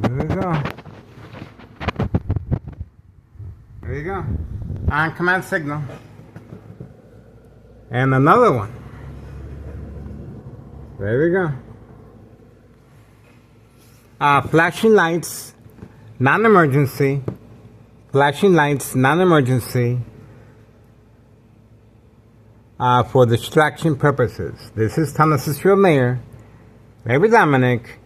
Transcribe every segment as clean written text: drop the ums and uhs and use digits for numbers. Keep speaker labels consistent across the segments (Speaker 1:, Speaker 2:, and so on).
Speaker 1: There we go. There you go. On command signal. And another one. There we go. Flashing lights, non-emergency. Flashing lights, non-emergency. For distraction purposes. This is Tennessee Mayor Larry Dominic.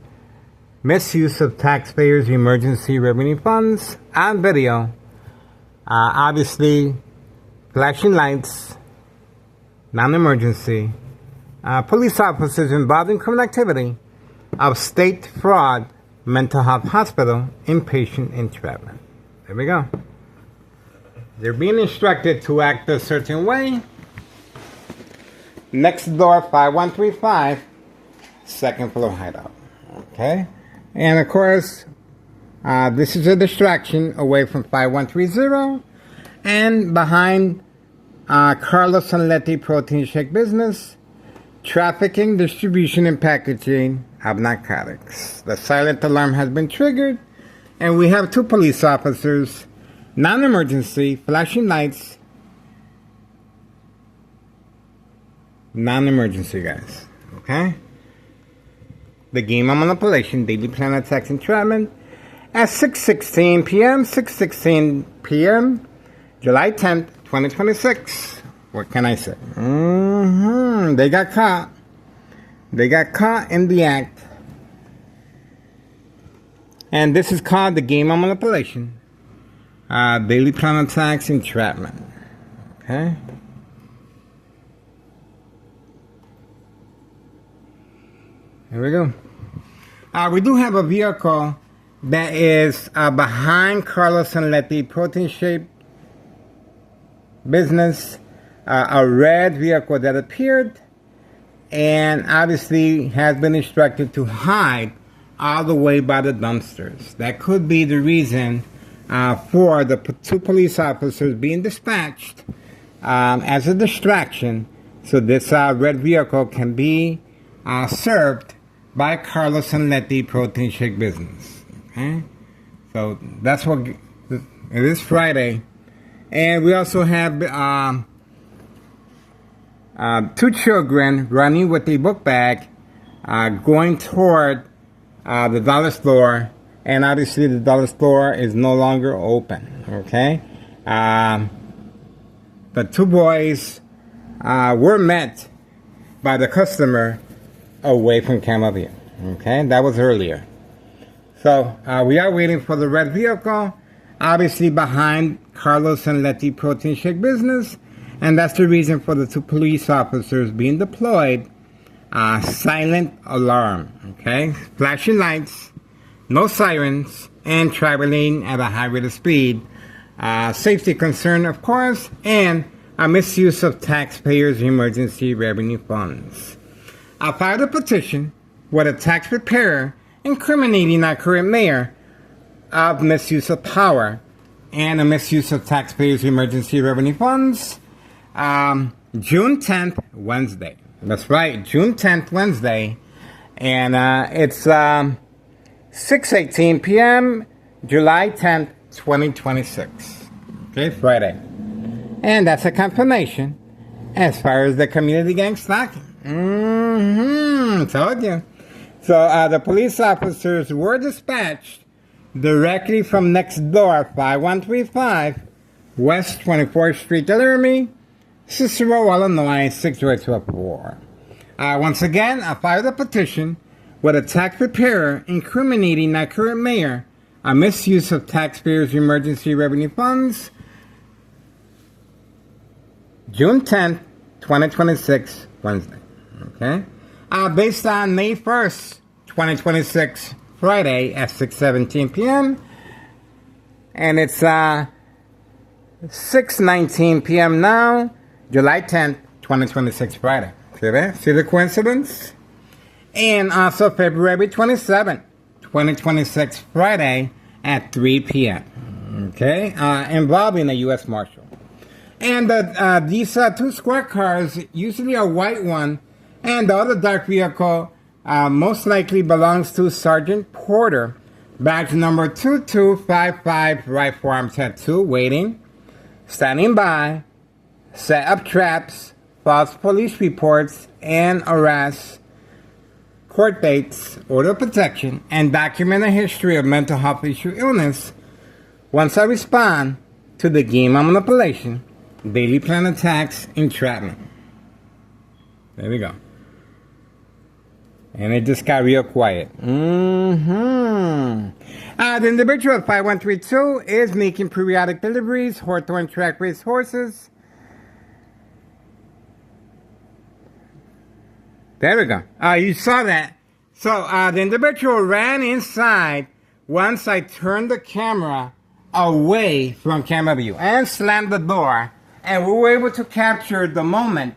Speaker 1: Misuse of taxpayers' emergency revenue funds on video. Obviously, flashing lights, non-emergency. Police officers involved in criminal activity of state fraud, mental health hospital, inpatient entrapment. There we go. They're being instructed to act a certain way. Next door, 5135, second floor hideout. Okay? And of course, this is a distraction away from 5130 and behind Carlos Sanletti Protein Shake Business, trafficking, distribution, and packaging of narcotics. The silent alarm has been triggered, and we have two police officers, non-emergency, flashing lights, non-emergency, guys. Okay? The game of manipulation, daily plan attacks, entrapment at 6:16 p.m., July 10th, 2026. What can I say? They got caught. They got caught in the act. And this is called the game of manipulation. Daily plan attacks, entrapment. Okay? Here we go. We do have a vehicle that is behind Carlos Sanletti Protein Shake Business. A red vehicle that appeared and obviously has been instructed to hide all the way by the dumpsters. That could be the reason for the two police officers being dispatched as a distraction, so this red vehicle can be served by Carlos Sanletti Protein Shake Business. Okay, so that's what it is. Friday, and we also have two children running with a book bag, going toward the dollar store, and obviously the dollar store is no longer open. Okay, the two boys were met by the customer away from camera view. Okay, that was earlier. So we are waiting for the red vehicle, obviously behind Carlos Sanletti Protein Shake Business, and that's the reason for the two police officers being deployed. Silent alarm. Okay, flashing lights, no sirens, and traveling at a high rate of speed. Safety concern, of course, and a misuse of taxpayers' emergency revenue funds. I filed a petition with a tax preparer incriminating our current mayor of misuse of power and a misuse of taxpayers' emergency revenue funds. June 10th, Wednesday. That's right, June 10th, Wednesday. And it's 6:18 p.m., July 10th, 2026. Okay, Friday. And that's a confirmation as far as the community gang stalking. Told you. So the police officers were dispatched directly from next door, 5135 West 24th Street, Laramie, Cicero, Illinois, 60204. Once again, I filed a petition with a tax preparer incriminating our current mayor a misuse of taxpayers' emergency revenue funds. June 10th, 2026, Wednesday. Okay? Based on May 1st, 2026, Friday at 6:17 p.m. And it's 6:19 p.m. now, July 10th, 2026, Friday. See that? See the coincidence? And also February 27th, 2026, Friday at 3 p.m. Okay? Involving a U.S. Marshal. And these two squad cars, usually a white one, and the other dark vehicle most likely belongs to Sergeant Porter Badge number 2255, right forearm tattoo, waiting, standing by, set up traps, false police reports, and arrests, court dates, order of protection, and document a history of mental health issue illness. Once I respond to the game of manipulation, daily plan attacks, entrapment. There we go. And it just got real quiet. The individual at 5132 is making periodic deliveries, Hawthorne track race horses. There we go. You saw that. So the individual ran inside once I turned the camera away from camera view and slammed the door. And we were able to capture the moment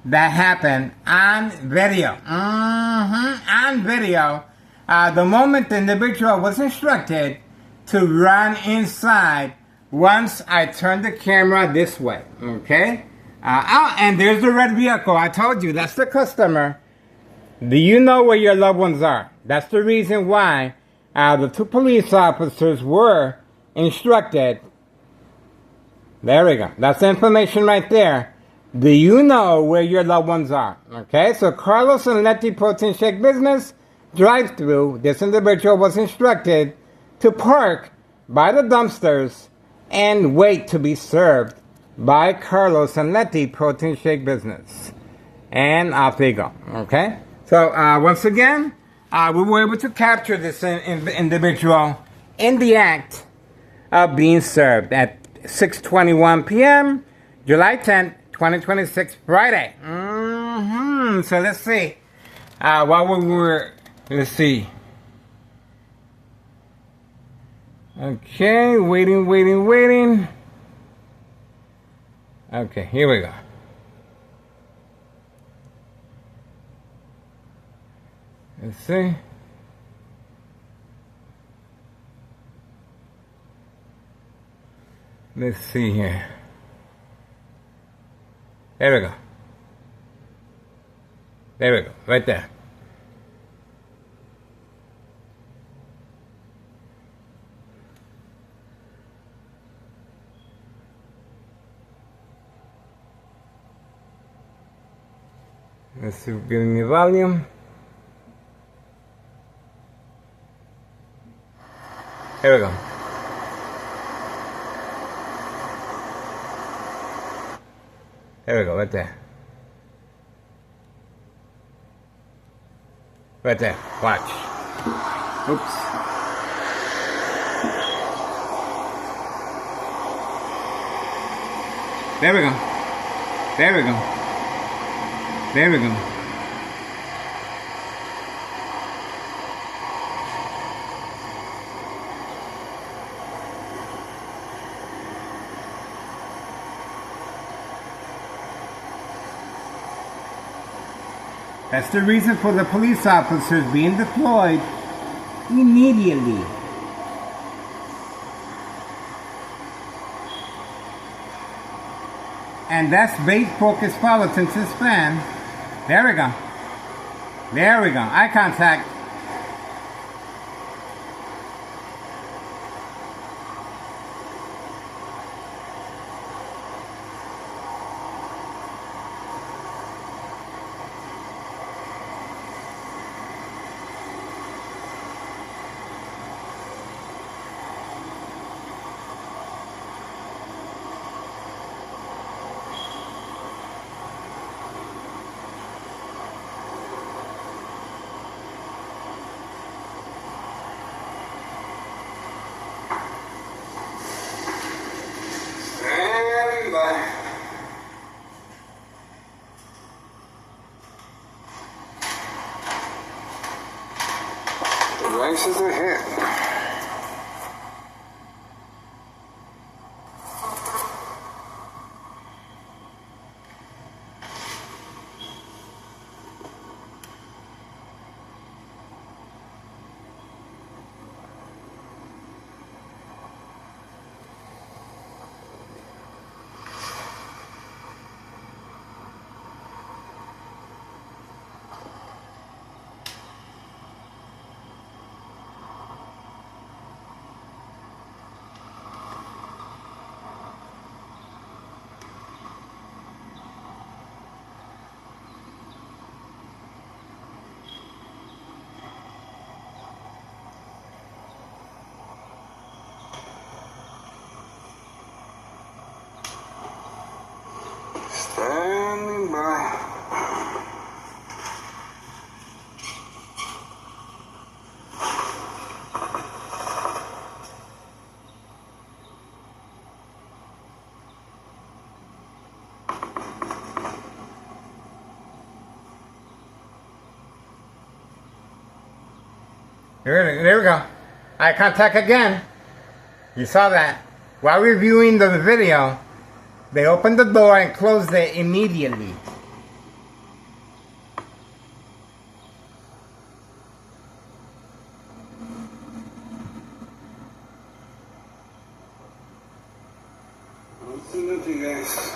Speaker 1: that happened on video. On video. The moment the individual was instructed to run inside once I turned the camera this way. Okay? And there's the red vehicle. I told you, that's the customer. Do you know where your loved ones are? That's the reason why the two police officers were instructed. There we go. That's the information right there. Do you know where your loved ones are? Okay, so Carlos and Letty Protein Shake Business drive-through. This individual was instructed to park by the dumpsters and wait to be served by Carlos and Letty Protein Shake Business. And off they go. Okay? So, once again, we were able to capture this individual in the act of being served at 6:21 p.m., July 10th, 2026, Friday. So, let's see. Let's see. Okay, waiting. Okay, here we go. Let's see. Let's see here. There we go. There we go. Right there. Let's see, getting the volume. Here we go. There we go, right there. Right there, watch. Oops. There we go. There we go. There we go. That's the reason for the police officers being deployed immediately. And that's bait focus follow since this fan. There we go. There we go. Eye contact. There we go. Eye contact again. You saw that. While reviewing the video, they opened the door and closed it immediately. Nothing, guys.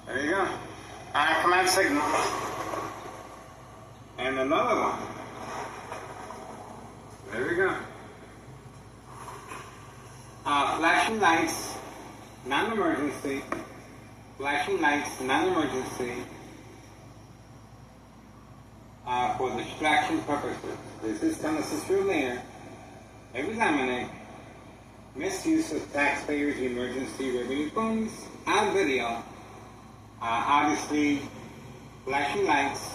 Speaker 1: There you go. Command signal. And another one. There we go. Flashing lights, non-emergency. Flashing lights, non-emergency. For distraction purposes. This is unnecessary layer. Examine misuse of taxpayers' emergency revenue funds on video. Obviously, flashing lights,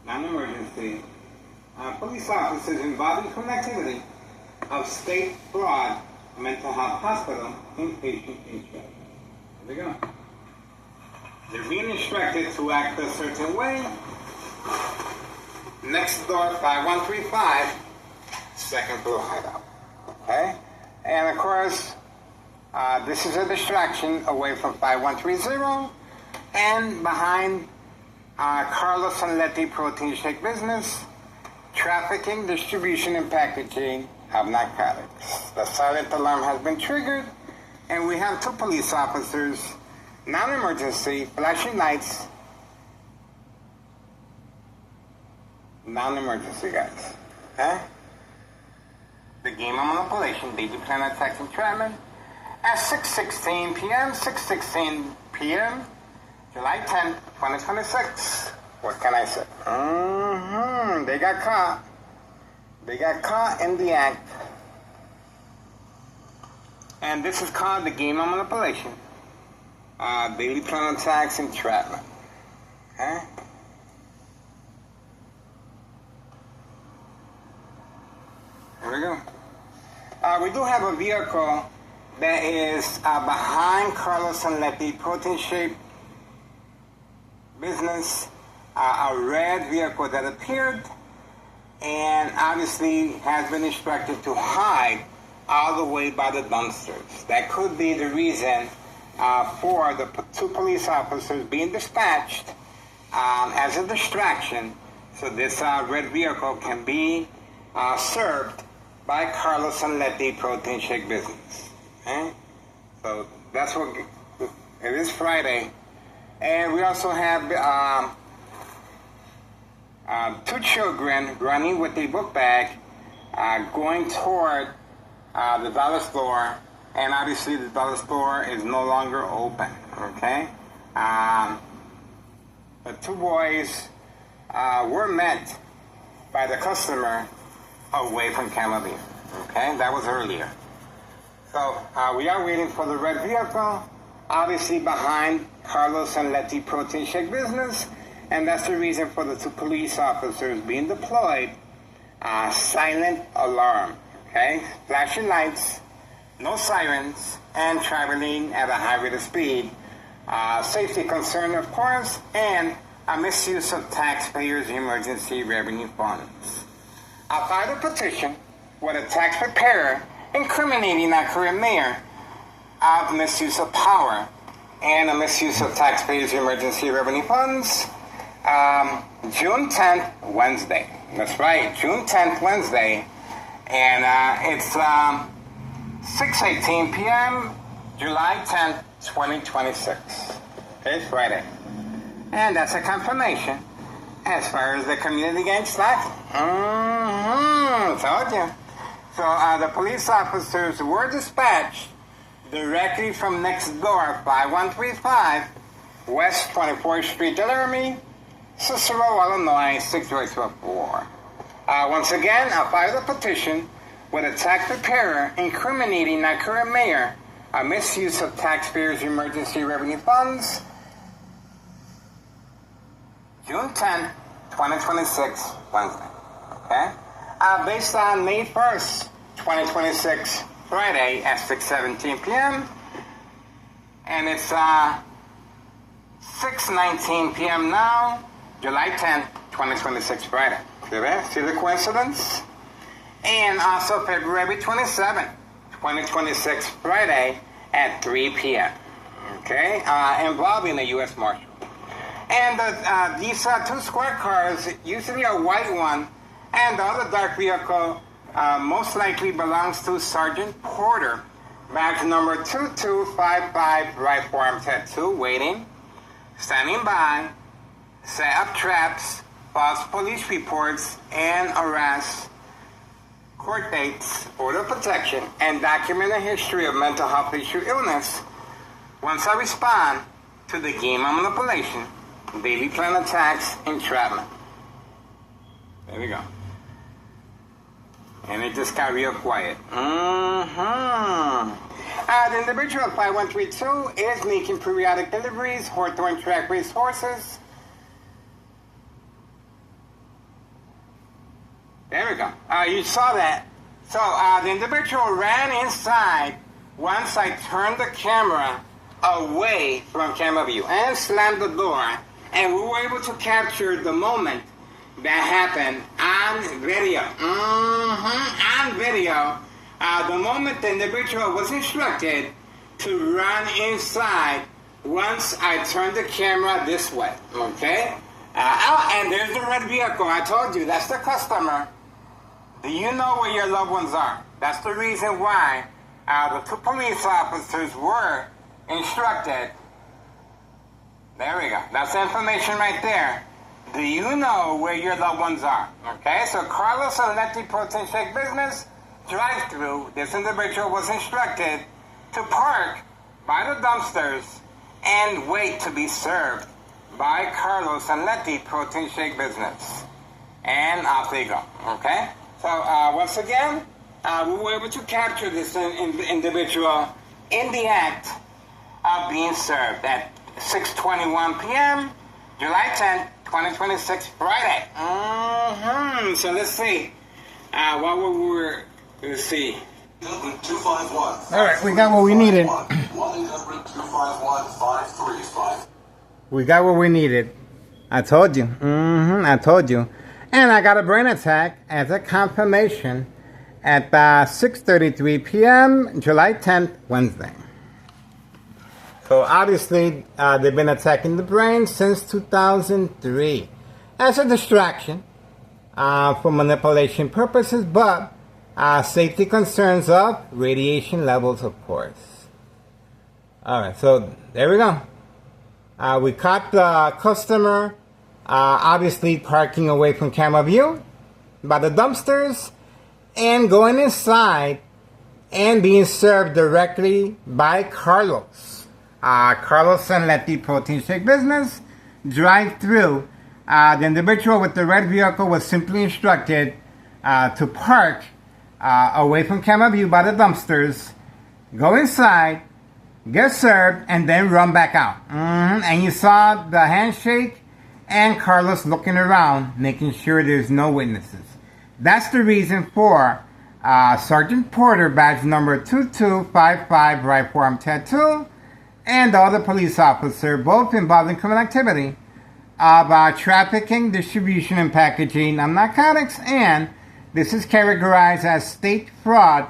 Speaker 1: non-emergency. Police officers involved in criminal of state fraud, mental health hospital, inpatient insurance. There we go. They're being instructed to act a certain way. Next door, 5135, second floor hideout. Okay? And of course, this is a distraction away from 5130 and behind Carlos and Letty Protein Shake business, trafficking, distribution, and packaging of narcotics. The silent alarm has been triggered, and we have 2 police officers, non-emergency, flashing lights, non-emergency guys. Okay? The game of manipulation, daily plan attacks entrapment at 6:16 p.m., 6:16 p.m., July 10th, 2026. What can I say? They got caught. They got caught in the act. And this is called the game of manipulation. Daily plan attacks entrapment. Okay? Here we go. We do have a vehicle that is behind Carlos and Letty Protein Shape business, a red vehicle that appeared and obviously has been instructed to hide all the way by the dumpsters. That could be the reason for the 2 police officers being dispatched as a distraction, so this red vehicle can be served by Carlos and Letty Protein Shake business. Okay? So that's what it is. Friday, and we also have 2 children running with a book bag, going toward the dollar store, and obviously the dollar store is no longer open. Okay, the 2 boys were met by the customer away from Camellia. Okay, that was earlier. So we are waiting for the red vehicle, obviously behind Carlos and Letty Protein Shake business, and that's the reason for the 2 police officers being deployed. Silent alarm. Okay, flashing lights, no sirens, and traveling at a high rate of speed. Safety concern, of course, and a misuse of taxpayers' emergency revenue funds. I filed a petition with a tax preparer incriminating our current mayor of misuse of power and a misuse of taxpayers' emergency revenue funds. June 10th, Wednesday. That's right, June 10th, Wednesday. And it's 6:18 p.m., July 10th, 2026. Okay, it's Friday. And that's a confirmation. as far as the community gang started. Told you. So the police officers were dispatched directly from next door, 5135 West 24th Street, Laramie, Cicero, Illinois, 60204. Once again, I filed a petition with a tax preparer incriminating our current mayor a misuse of taxpayers' emergency revenue funds. June 10, 2026, Wednesday. Okay? Based on May 1st, 2026, Friday at 6:17 p.m. And it's 6:19 p.m. now, July 10th, 2026, Friday. See the coincidence? And also February 27th, 2026, Friday at 3 p.m. Okay? Involving the U.S. Marshal. And these two squad cars, usually a white one, and the other dark vehicle most likely belongs to Sergeant Porter, badge number 2255, right forearm tattoo, waiting, standing by, set up traps, false police reports, and arrests, court dates, order of protection, and document a history of mental health issue illness. Once I respond to the game of manipulation, daily plan attacks, entrapment. There we go. And it just got real quiet. The individual 5132 is making periodic deliveries, Hawthorne track race horses. There we go. You saw that. So the individual ran inside once I turned the camera away from camera view and slammed the door, and we were able to capture the moment that happened on video. On video. The moment the individual was instructed to run inside once I turned the camera this way. Okay? And there's the red vehicle. I told you, that's the customer. Do you know where your loved ones are? That's the reason why the two police officers were instructed. There we go. That's the information right there. Do you know where your loved ones are? Okay, so Carlos Aletti Protein Shake Business drive-through. This individual was instructed to park by the dumpsters and wait to be served by Carlos Aletti Protein Shake Business. And off they go. Okay? So once again, we were able to capture this individual in the act of being served at 6:21 p.m., July 10th, 2026, Friday. So let's see. What we were, let's see.
Speaker 2: 251.
Speaker 1: All right, we got what we needed.
Speaker 2: 1-800-251-5355.
Speaker 1: We got what we needed. I told you. I told you. And I got a brain attack as a confirmation at 6:33 p.m., July 10th, Wednesday. So obviously, they've been attacking the brain since 2003 as a distraction for manipulation purposes, but safety concerns of radiation levels, of course. All right, so there we go. We caught the customer, obviously parking away from camera view by the dumpsters and going inside and being served directly by Carlos. Carlos Aletti Protein Shake Business, drive-through. The individual with the red vehicle was simply instructed to park away from camera view by the dumpsters, go inside, get served, and then run back out. And you saw the handshake and Carlos looking around, making sure there's no witnesses. That's the reason for Sergeant Porter, badge number 2255, right forearm tattoo, and the other police officer, both involved in criminal activity of trafficking, distribution, and packaging of narcotics, and this is categorized as state fraud,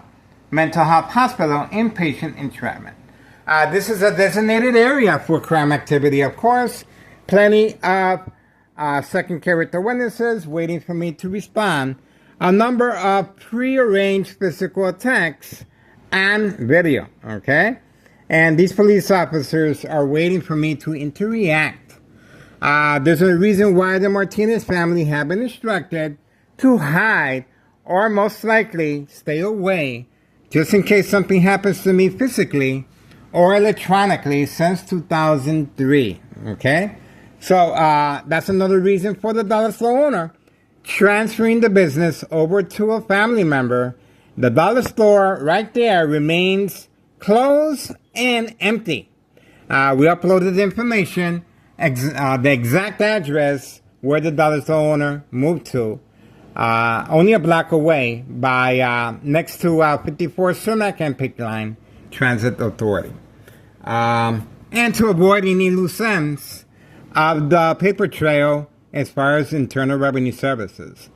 Speaker 1: mental health hospital, inpatient entrapment. This is a designated area for crime activity, of course. Plenty of second character witnesses waiting for me to respond. A number of prearranged physical attacks on video, okay? And these police officers are waiting for me to interact There's a reason why the Martinez family have been instructed to hide or most likely stay away just in case something happens to me physically or electronically since 2003. Okay? So that's another reason for the dollar store owner transferring the business over to a family member. The dollar store right there remains closed and empty. We uploaded the information, the exact address where the dollar store owner moved to, only a block away by next to 54 Sumac and Pick Line Transit Authority. And to avoid any loose ends of the paper trail as far as Internal Revenue Services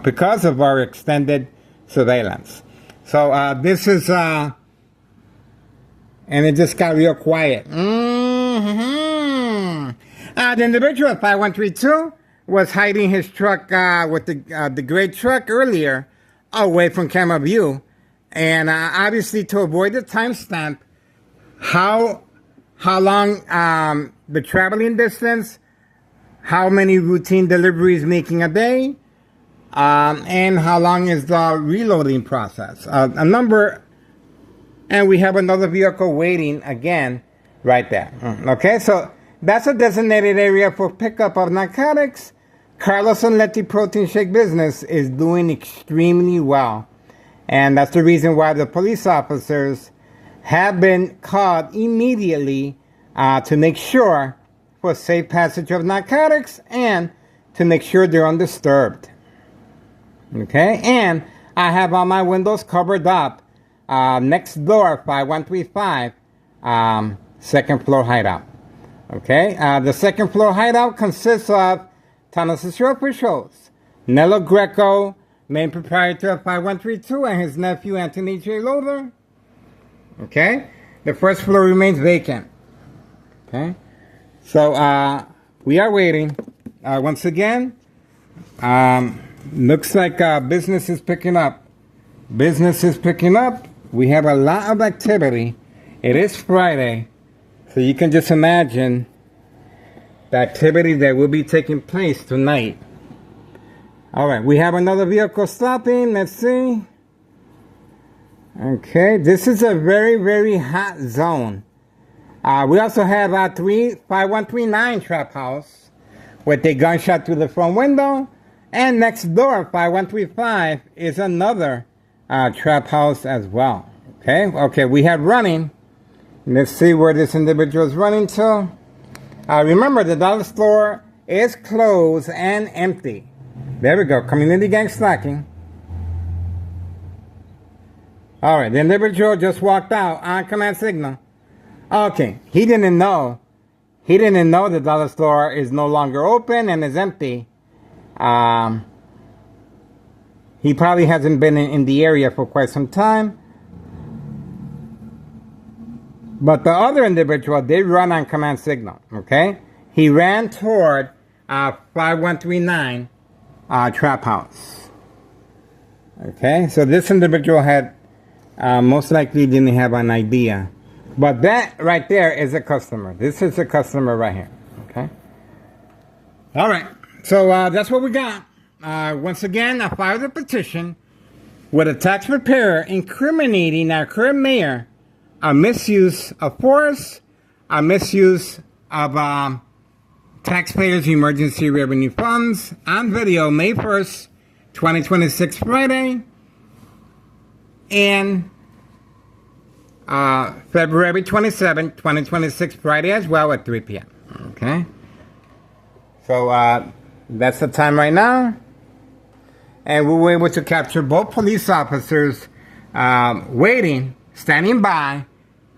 Speaker 1: because of our extended surveillance. So this is, and it just got real quiet. The individual at 5132 was hiding his truck with the gray truck earlier away from camera view. And obviously to avoid the timestamp, how long the traveling distance, how many routine deliveries making a day, and how long is the reloading process. A number, and we have another vehicle waiting again right there. Okay, so that's a designated area for pickup of narcotics. Carlos and Letty Protein Shake business is doing extremely well. And that's the reason why the police officers have been called immediately to make sure for safe passage of narcotics and to make sure they're undisturbed. Okay, and I have all my windows covered up. Next door, 5135, second floor hideout. Okay, the second floor hideout consists of Thomas' Show officials, Nello Greco, main proprietor of 5132, and his nephew Anthony J. Loader. Okay, the first floor remains vacant. Okay, so we are waiting. Once again, looks like business is picking up. Business is picking up. We have a lot of activity. It is Friday, so you can just imagine the activity that will be taking place tonight. All right, we have another vehicle stopping. Let's see. Okay, this is a very, very hot zone. We also have 5139 Trap House with a gunshot through the front window. And next door, 5135, is another Trap House as well. Okay, we have running. Let's see where this individual is running to. Remember, the dollar store is closed and empty. There we go, community gang stalking. All right, the individual just walked out on command signal. Okay, he didn't know. He didn't know the dollar store is no longer open and is empty. He probably hasn't been in the area for quite some time. But the other individual did run on command signal, okay? He ran toward 5139 Trap House. Okay, so this individual had most likely didn't have an idea. But that right there is a customer. This is a customer right here, okay? All right, so that's what we got. Once again, I filed a petition with a tax preparer incriminating our current mayor a misuse of force, a misuse of taxpayers' emergency revenue funds on video May 1st, 2026 Friday, and February 27th, 2026 Friday as well at 3 p.m. Okay? So that's the time right now. And we were able to capture both police officers waiting, standing by,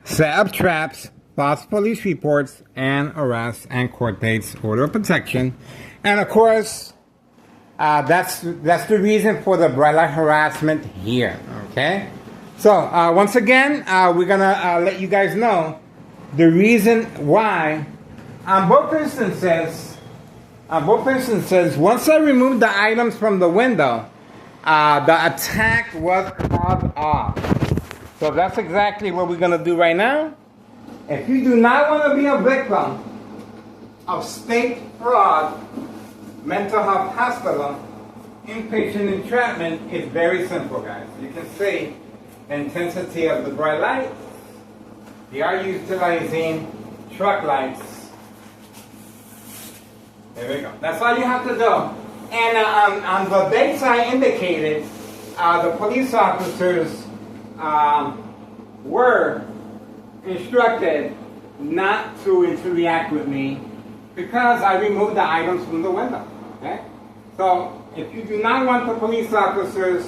Speaker 1: set up traps, false police reports, and arrests and court dates, order of protection. And of course, that's the reason for the bright light harassment here. Okay? So once again, we're gonna let you guys know the reason why. On both instances, once I removed the items from the window, the attack was called off. So that's exactly what we're going to do right now. If you do not want to be a victim of State Fraud Mental Health Hospital inpatient entrapment is very simple, guys. You can see the intensity of the bright light. They are utilizing truck lights. There we go. That's all you have to do. And on the dates I indicated, the police officers were instructed not to interact with me because I removed the items from the window. Okay? So if you do not want the police officers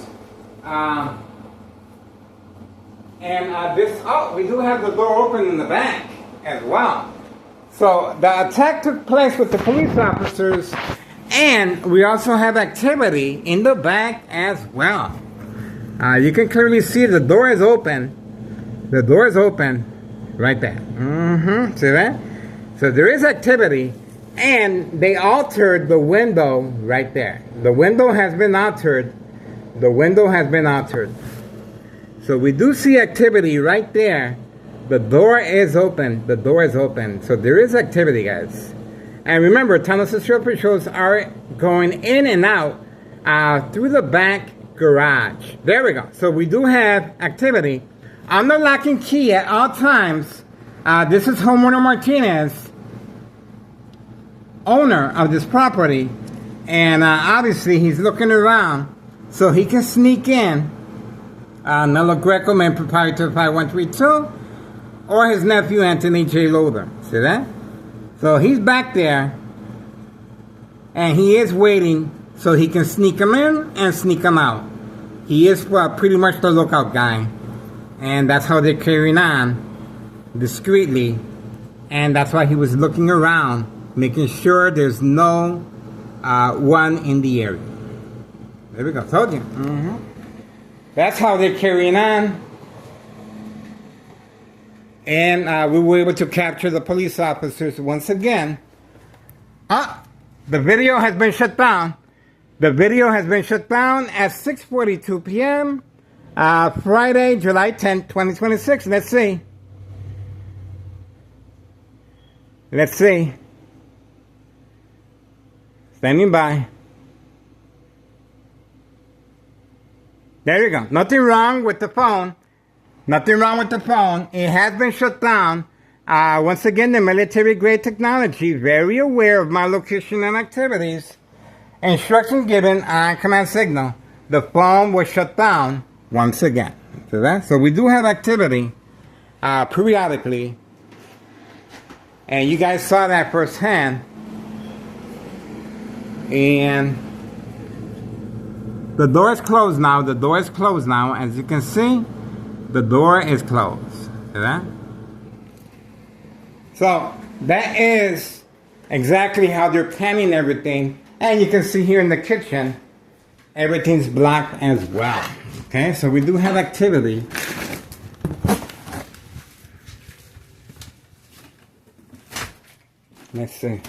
Speaker 1: we do have the door open in the back as well. So the attack took place with the police officers, and we also have activity in the back as well. You can clearly see the door is open. The door is open right there. See that? So there is activity, and they altered the window right there. The window has been altered. The window has been altered. So we do see activity right there. The door is open. The door is open. So there is activity, guys. And remember, tunnel security patrols are going in and out through the back garage. There we go. So we do have activity. On the lock and key at all times, this is homeowner Martinez, owner of this property. And obviously he's looking around so he can sneak in. Nello Greco, man proprietor 5132, or his nephew Anthony J. Loader. See that? So he's back there, and he is waiting so he can sneak him in and sneak him out. He is pretty much the lookout guy, and that's how they're carrying on discreetly, and that's why he was looking around, making sure there's no one in the area. There we go. Told you. That's how they're carrying on. And we were able to capture the police officers once again. The video has been shut down. The video has been shut down at 6:42 p.m. Friday, July 10th, 2026. Let's see. Let's see. Standing by. There you go. Nothing wrong with the phone. Nothing wrong with the phone. It has been shut down. Once again, the military-grade technology, very aware of my location and activities. Instruction given on command signal. The phone was shut down once again. See that? So we do have activity periodically. And you guys saw that firsthand. And the door is closed now. The door is closed now. As you can see, the door is closed. See that? So that is exactly how they're planning everything. And you can see here in the kitchen, everything's blocked as well. Okay, so we do have activity. Let's see.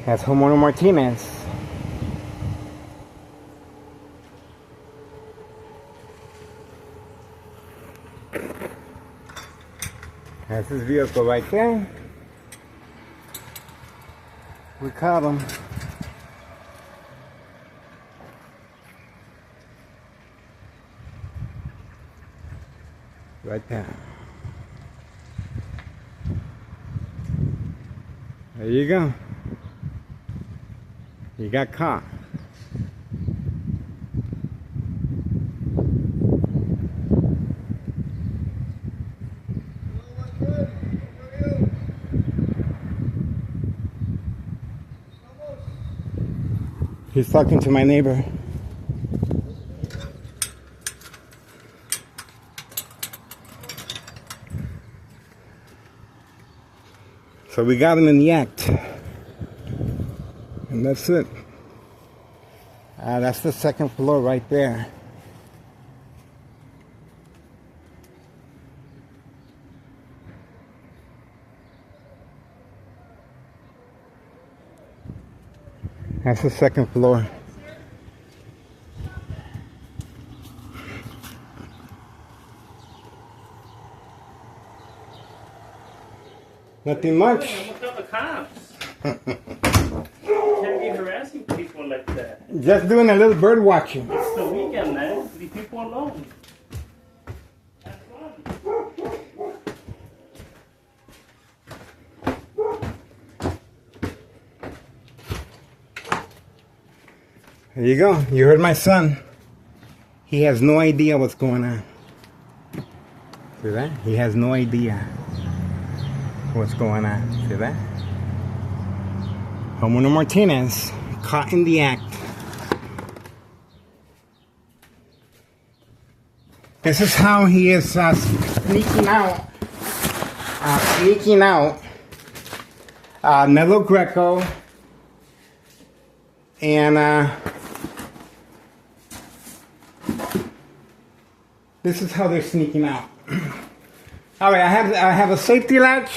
Speaker 1: That's homeowner Martinez. That's his vehicle right there. We caught him. Right there. There you go. You got caught. He's talking to my neighbor. So we got him in the act. And that's it. That's the second floor right there. That's the second floor. Nothing much.
Speaker 3: Look at the cops. Can't be harassing people like that.
Speaker 1: Just doing a little bird watching.
Speaker 3: It's the weekend, man. Leave people alone. Have fun.
Speaker 1: There you go. You heard my son. He has no idea what's going on. See that? He has no idea what's going on. See that? Homeowner Martinez caught in the act. This is how he is sneaking out. Nello Greco. And this is how they're sneaking out. All right, I have a safety latch.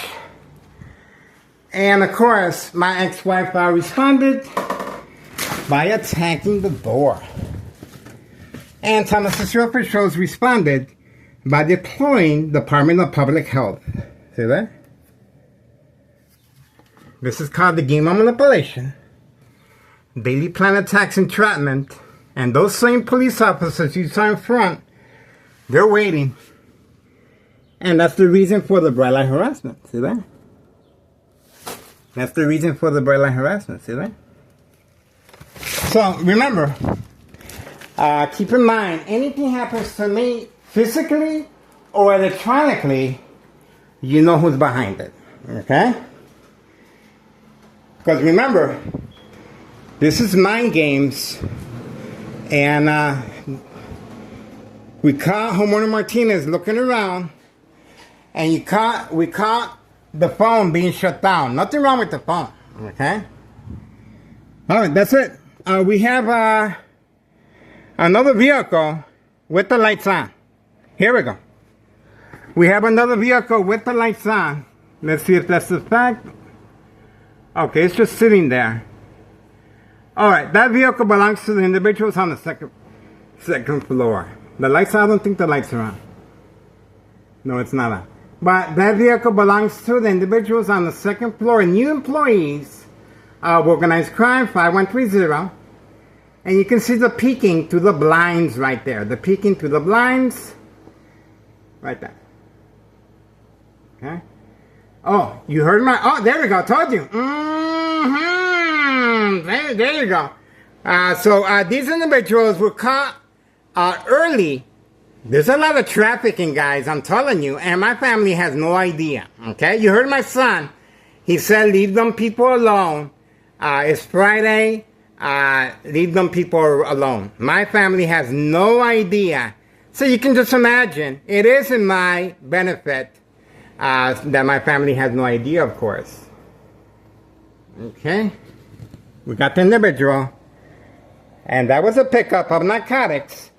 Speaker 1: And of course, my ex-wife responded by attacking the door. And Thomas Social Patrols responded by deploying the Department of Public Health. See that? This is called the game of manipulation. Daily plan attacks, entrapment. And those same police officers you saw in front, they're waiting. And that's the reason for the bright light harassment. See that? That's the reason for the bright light harassment. See that? So remember, keep in mind, anything happens to me physically or electronically, you know who's behind it. Okay? Because remember, this is mind games. And we caught Homeowner Martinez looking around. And we caught the phone being shut down. Nothing wrong with the phone. Okay? Alright, that's it. We have another vehicle with the lights on. Here we go. We have another vehicle with the lights on. Let's see if that's the fact. Okay, it's just sitting there. Alright, that vehicle belongs to the individuals on the second floor. The lights, I don't think the lights are on. No, it's not on. But that vehicle belongs to the individuals on the second floor, new employees of organized crime, 5130. And you can see the peeking through the blinds right there. The peeking through the blinds right there. Okay? Oh, you heard my... Oh, there we go. Told you. There you go. So these individuals were caught early. There's a lot of trafficking, guys, I'm telling you, and my family has no idea, okay? You heard my son. He said, leave them people alone. It's Friday. Leave them people alone. My family has no idea. So you can just imagine, it is in my benefit that my family has no idea, of course. Okay? We got the individual. And that was a pickup of narcotics.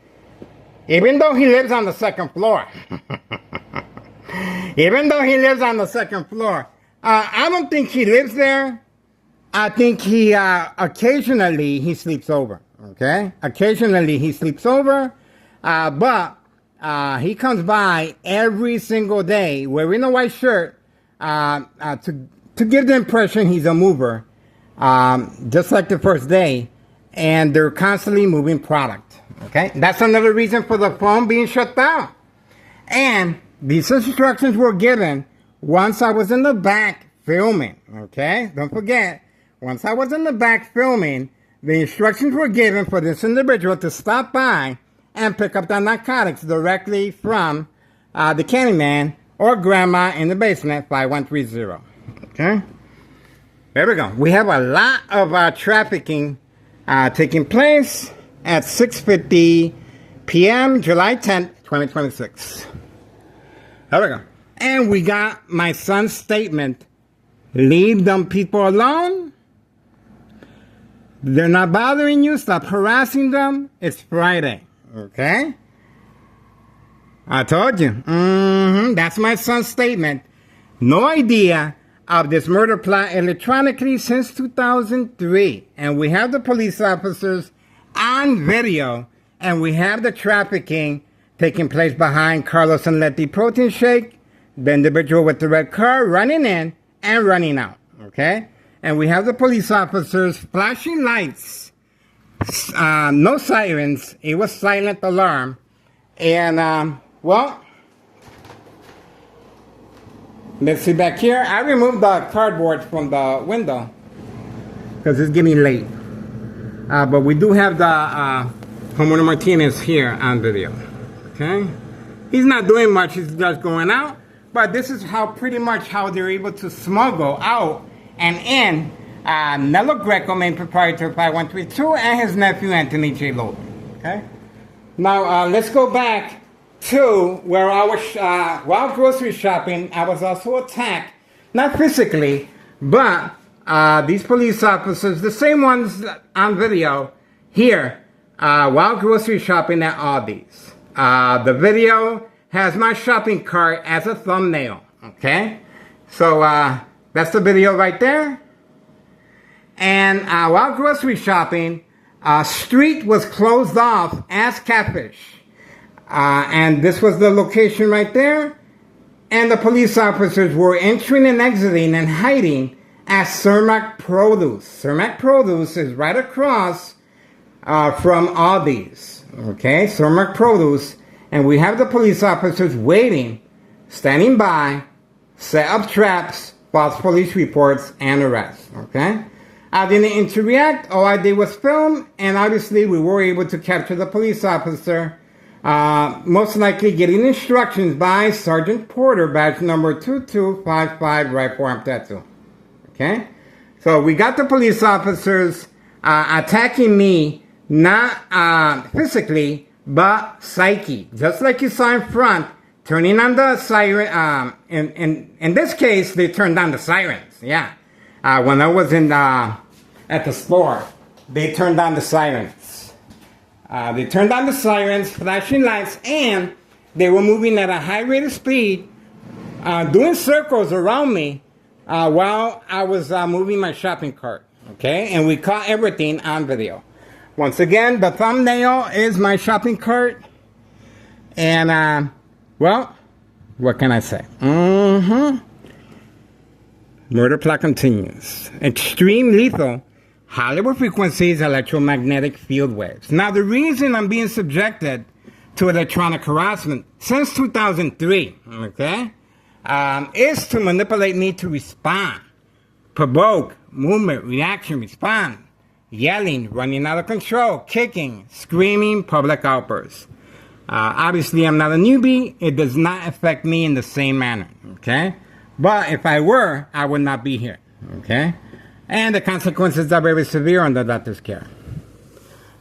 Speaker 1: Even though he lives on the second floor. Even though he lives on the second floor. I don't think he lives there. I think he, occasionally he sleeps over. Okay? Occasionally he sleeps over. But he comes by every single day wearing a white shirt to give the impression he's a mover. Just like the first day. And they're constantly moving product. Okay, that's another reason for the phone being shut down. And these instructions were given once I was in the back filming. Okay, don't forget, once I was in the back filming, the instructions were given for this individual to stop by and pick up the narcotics directly from the Candyman or Grandma in the basement, 5130. Okay, there we go. We have a lot of trafficking taking place at 6:50 p.m. July 10th, 2026. There we go. And we got my son's statement Leave them people alone. They're not bothering you. Stop harassing them. It's Friday. Okay? I told you. That's my son's statement. No idea of this murder plot electronically since 2003. And we have the police officers on video. And we have the trafficking taking place behind Carlos and Letty Protein Shake. The individual with the red car running in and running out. Okay? And we have the police officers flashing lights. No sirens. It was silent alarm. And, well, let's see back here. I removed the cardboard from the window because it's getting late. But we do have the Homeowner Martinez here on video. Okay? He's not doing much. He's just going out. But this is how pretty much how they're able to smuggle out and in Nello Greco, main proprietor of 5132, and his nephew Anthony J. Logan. Okay? Now, let's go back to where I was, while grocery shopping, I was also attacked, not physically, but these police officers, the same ones on video here, while grocery shopping at Aldi's. The video has my shopping cart as a thumbnail, okay? So, that's the video right there. And while grocery shopping, street was closed off as Catfish. And this was the location right there. And the police officers were entering and exiting and hiding at Cermak Produce. Cermak Produce is right across from Aldi's. Okay, Cermak Produce. And we have the police officers waiting, standing by, set up traps, false police reports, and arrests. Okay? I didn't interact. All I did was film, and obviously we were able to capture the police officer, most likely getting instructions by Sergeant Porter, badge number 2255, rifle arm tattoo. Okay? So we got the police officers attacking me, not physically, but psyche. Just like you saw in front, turning on the siren. In this case, they turned on the sirens. Yeah. When I was at the store, they turned on the sirens. They turned on the sirens, flashing lights, and they were moving at a high rate of speed, doing circles around me while I was moving my shopping cart. Okay, and we caught everything on video. Once again, the thumbnail is my shopping cart, and well, what can I say? Murder plot continues. Extreme lethal, Hollywood frequencies, electromagnetic field waves. Now, the reason I'm being subjected to electronic harassment since 2003, okay, is to manipulate me to respond, provoke, movement, reaction, respond, yelling, running out of control, kicking, screaming, public outbursts. Obviously, I'm not a newbie. It does not affect me in the same manner, okay? But if I were, I would not be here, okay? And the consequences are very severe under doctor's care.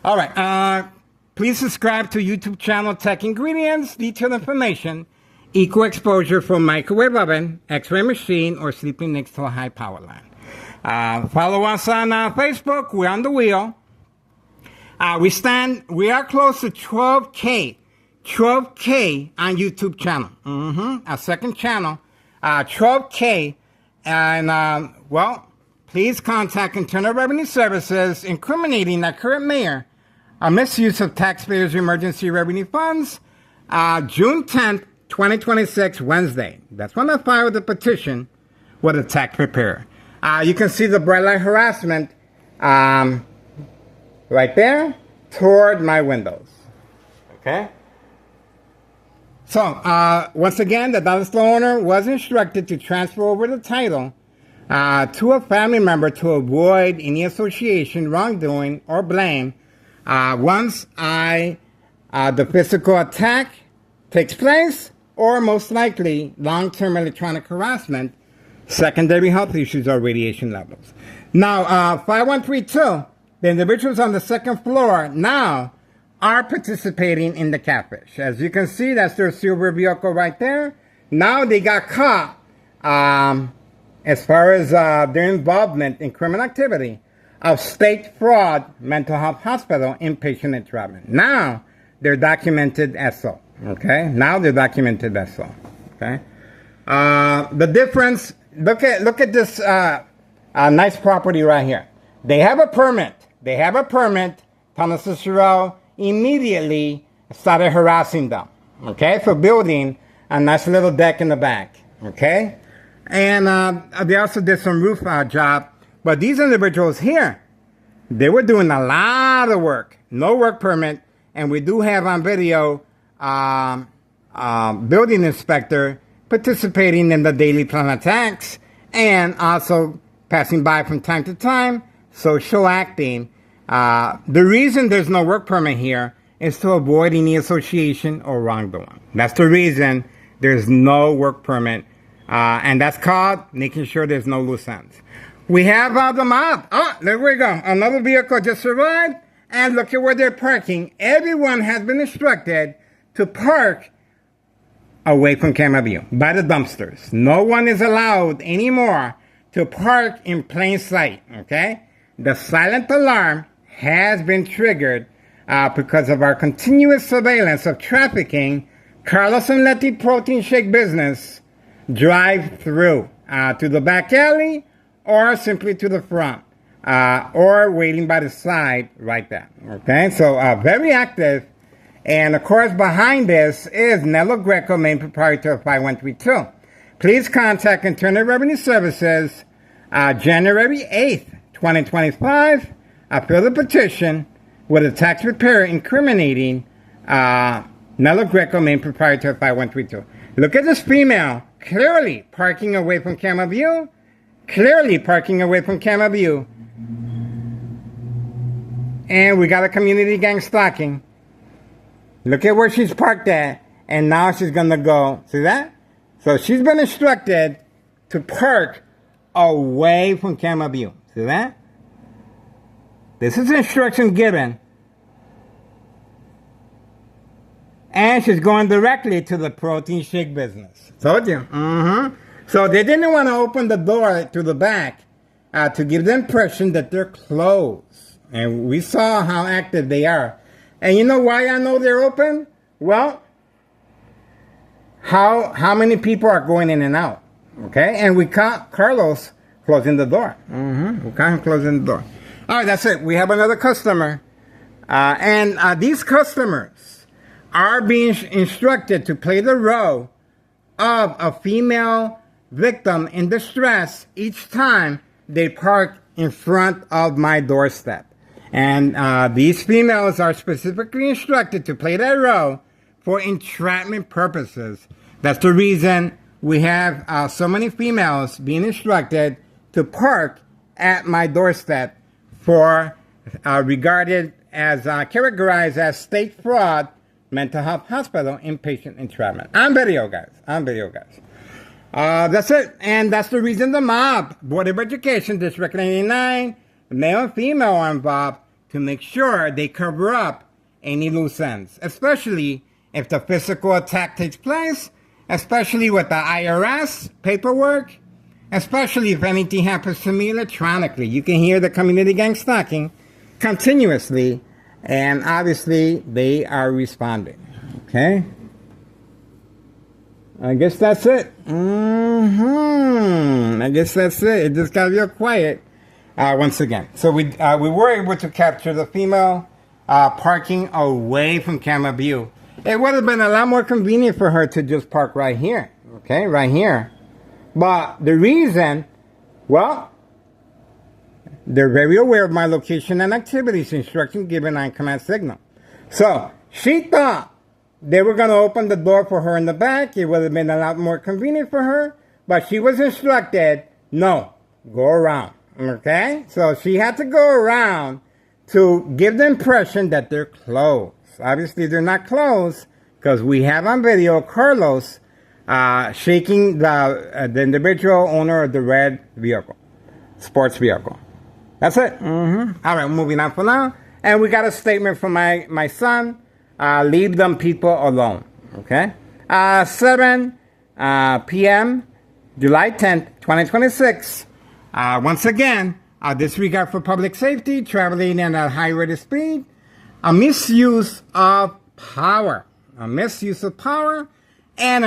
Speaker 1: All right, please subscribe to YouTube channel Tech Ingredients, detailed information, equal exposure from microwave oven, x-ray machine, or sleeping next to a high power line. Follow us on Facebook. We're on the wheel. We are close to 12K on YouTube channel. Our second channel, 12K. And, well, please contact Internal Revenue Services incriminating the current mayor a misuse of taxpayers' emergency revenue funds, June 10th, 2026, Wednesday. That's when I filed the petition with a tax preparer. You can see the bright light harassment right there toward my windows. Okay? So, once again, the dollar store owner was instructed to transfer over the title to a family member to avoid any association, wrongdoing, or blame once the physical attack takes place, or most likely long-term electronic harassment, secondary health issues, or radiation levels. Now, 5132, the individuals on the second floor now are participating in the catfish. As you can see, that's their silver vehicle right there. Now they got caught as far as their involvement in criminal activity of State Fraud Mental Health Hospital inpatient entrapment. Now they're documented as so. Okay, now they're documented as so. Okay, the difference. Look at this nice property right here. They have a permit. They have a permit. Thomas Cicero immediately started harassing them. Okay, for building a nice little deck in the back. Okay, and they also did some roof job. But these individuals here, they were doing a lot of work. No work permit, and we do have on video building inspector participating in the daily plan attacks and also passing by from time to time, social acting. The reason there's no work permit here is to avoid any association or wrongdoing. That's the reason there's no work permit, and that's called making sure there's no loose ends. We have the mob. Oh, there we go. Another vehicle just arrived, and look at where they're parking. Everyone has been instructed to park away from camera view, by the dumpsters. No one is allowed anymore to park in plain sight, okay? The silent alarm has been triggered because of our continuous surveillance of trafficking Carlos and Letty protein shake business drive through to the back alley or simply to the front or waiting by the side right there, okay? So very active. And of course, behind this is Nello Greco, main proprietor of 5132. Please contact Internal Revenue Services January 8th, 2025. Fill the petition with a tax preparer incriminating Nello Greco, main proprietor of 5132. Look at this female clearly parking away from camera view. Clearly parking away from camera view. And we got a community gang stalking. Look at where she's parked at, and now she's gonna go. See that? So she's been instructed to park away from camera view. See that? This is instruction given. And she's going directly to the protein shake business. Told you. So they didn't want to open the door to the back to give the impression that they're closed. And we saw how active they are. And you know why I know they're open? Well, how many people are going in and out? Okay, and we caught Carlos closing the door. We caught him closing the door. All right, that's it. We have another customer. And these customers are being instructed to play the role of a female victim in distress each time they park in front of my doorstep. And these females are specifically instructed to play that role for entrapment purposes. That's the reason we have so many females being instructed to park at my doorstep for regarded as categorized as State Fraud Mental Health Hospital inpatient entrapment. On video, guys. On video, guys. That's it. And that's the reason the mob, Board of Education, District 99, male and female are involved to make sure they cover up any loose ends, especially if the physical attack takes place, especially with the IRS paperwork, especially if anything happens to me electronically. You can hear the community gang stalking continuously, and obviously they are responding. Okay? I guess that's it. I guess that's it. It just got real quiet once again. So we were able to capture the female parking away from camera view. It would have been a lot more convenient for her to just park right here. Okay, right here. But the reason, well, they're very aware of my location and activities, instruction given on command signal. So she thought they were going to open the door for her in the back. It would have been a lot more convenient for her. But she was instructed, no, go around. Okay? So she had to go around to give the impression that they're closed. Obviously, they're not closed because we have on video Carlos shaking the individual owner of the red vehicle, sports vehicle. That's it. All right, moving on for now. And we got a statement from my son. Leave them people alone. Okay? 7 p.m., July 10th, 2026. Once again, disregard for public safety, traveling at a high rate of speed, a misuse of power, and a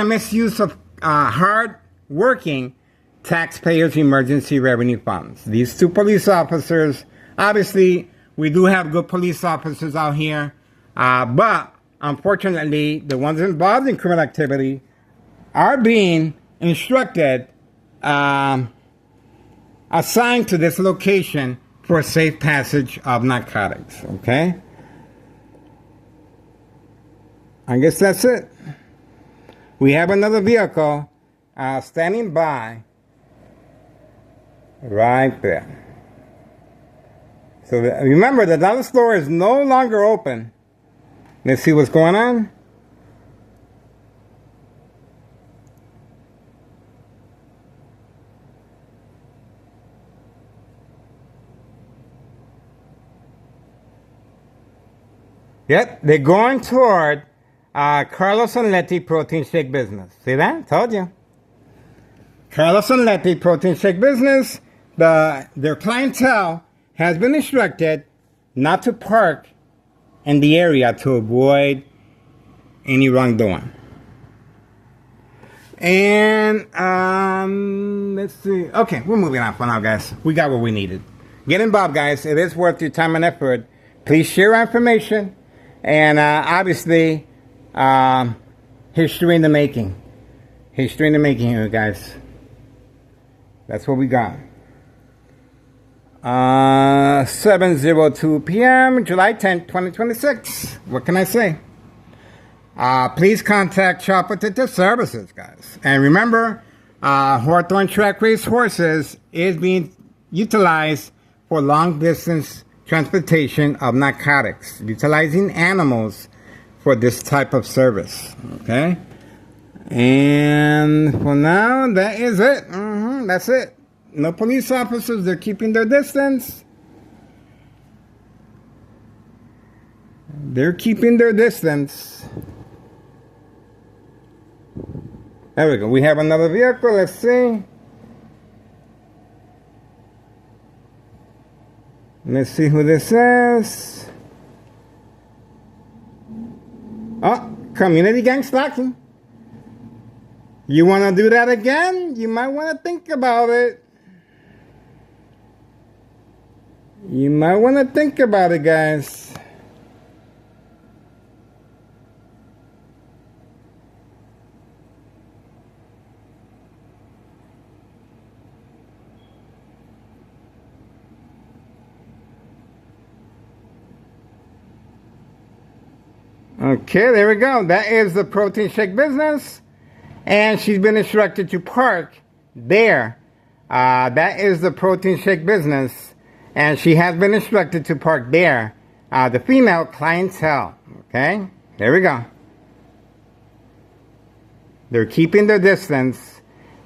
Speaker 1: misuse of hard-working taxpayers' emergency revenue funds. These two police officers, obviously, we do have good police officers out here, but unfortunately, the ones involved in criminal activity are being instructed, assigned to this location for safe passage of narcotics, okay? I guess that's it. We have another vehicle standing by right there. So remember, the dollar store is no longer open. Let's see what's going on. Yep, they're going toward Carlos and Letty protein shake business. See that? Told you. Carlos and Letty protein shake business. Their clientele has been instructed not to park in the area to avoid any wrongdoing. And let's see. Okay, we're moving on for now, guys. We got what we needed. Get involved, guys. It is worth your time and effort. Please share our information. And obviously, history in the making. History in the making here, guys. That's what we got. 7:02 p.m., July 10th, 2026. What can I say? Please contact Child Protective Services, guys. And remember, Hawthorne Track Race Horses is being utilized for long-distance transportation of narcotics, utilizing animals for this type of service, okay? And for now, that is it. That's it. No police officers, they're keeping their distance. They're keeping their distance. There we go. We have another vehicle. Let's see. Let's see who this is. Oh, community gang stalking. You want to do that again? You might want to think about it. You might want to think about it, guys. Okay, there we go. That is the protein shake business. And she's been instructed to park there. That is the protein shake business. And she has been instructed to park there. The female clientele. Okay, there we go. They're keeping their distance.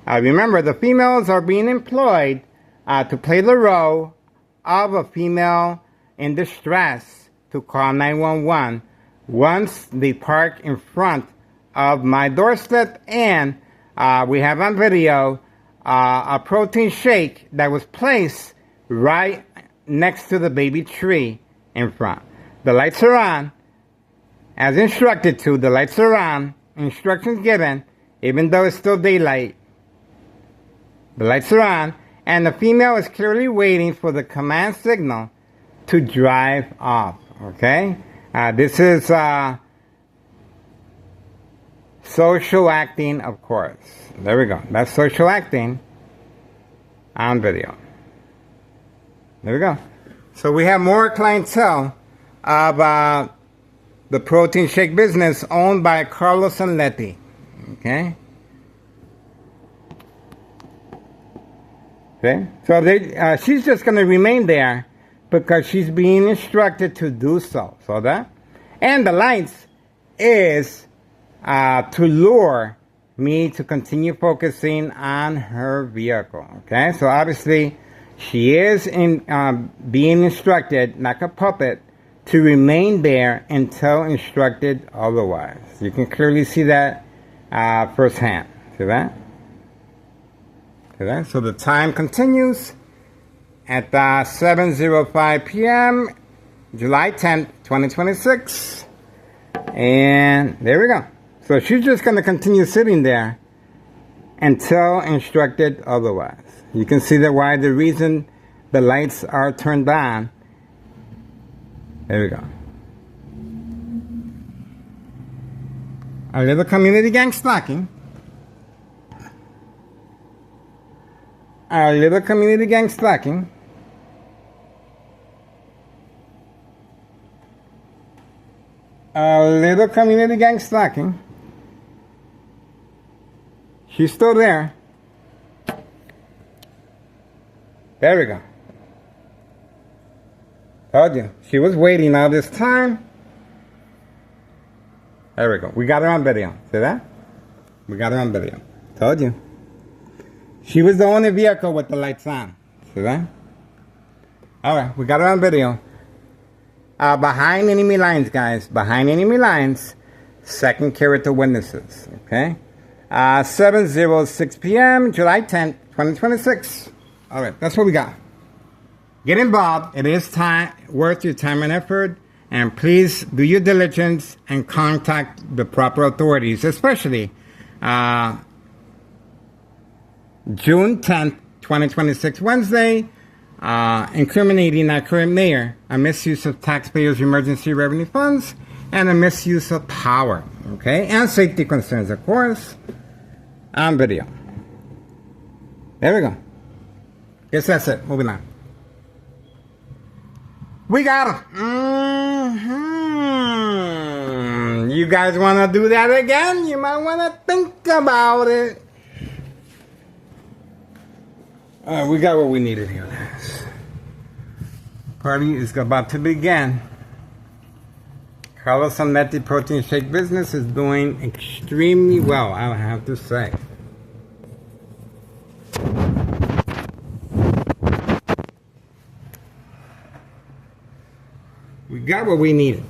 Speaker 1: Remember, the females are being employed to play the role of a female in distress to call 911 once they park in front of my doorstep. And we have on video a protein shake that was placed right next to the baby tree in front. The lights are on, as instructed to. The lights are on, instructions given, even though it's still daylight. The lights are on, and the female is clearly waiting for the command signal to drive off. Okay? This is social acting, of course. There we go. That's social acting on video. There we go. So we have more clientele of the protein shake business owned by Carlos and Letty. Okay? Okay? So she's just going to remain there because she's being instructed to do so. So that? And the lights is to lure me to continue focusing on her vehicle. Okay? So obviously, she is being instructed, like a puppet, to remain there until instructed otherwise. You can clearly see that firsthand. See that? Okay, so the time continues at 7:05 p.m. July 10th, 2026. And there we go. So she's just going to continue sitting there until instructed otherwise. You can see that why the reason the lights are turned on. There we go. A little community gang stalking. A little community gang stalking. A little community gang stalking. She's still there. There we go. Told you. She was waiting all this time. There we go. We got her on video. See that? We got her on video. Told you. She was the only vehicle with the lights on. See that? Alright, we got her on video. Behind enemy lines, guys. Behind enemy lines. Second character witnesses. Okay? 7:06 p.m. July 10th, 2026. Alright, that's what we got. Get involved. It is time worth your time and effort. And please do your diligence and contact the proper authorities, especially June 10th, 2026, Wednesday, incriminating our current mayor, a misuse of taxpayers' emergency revenue funds, and a misuse of power, okay? And safety concerns, of course, on video. There we go. Guess that's it. Moving on. We got him. You guys want to do that again? You might want to think about it. We got what we needed here, guys. Party is about to begin. Carlos Almetti Protein Shake business is doing extremely well, I have to say. We got what we needed.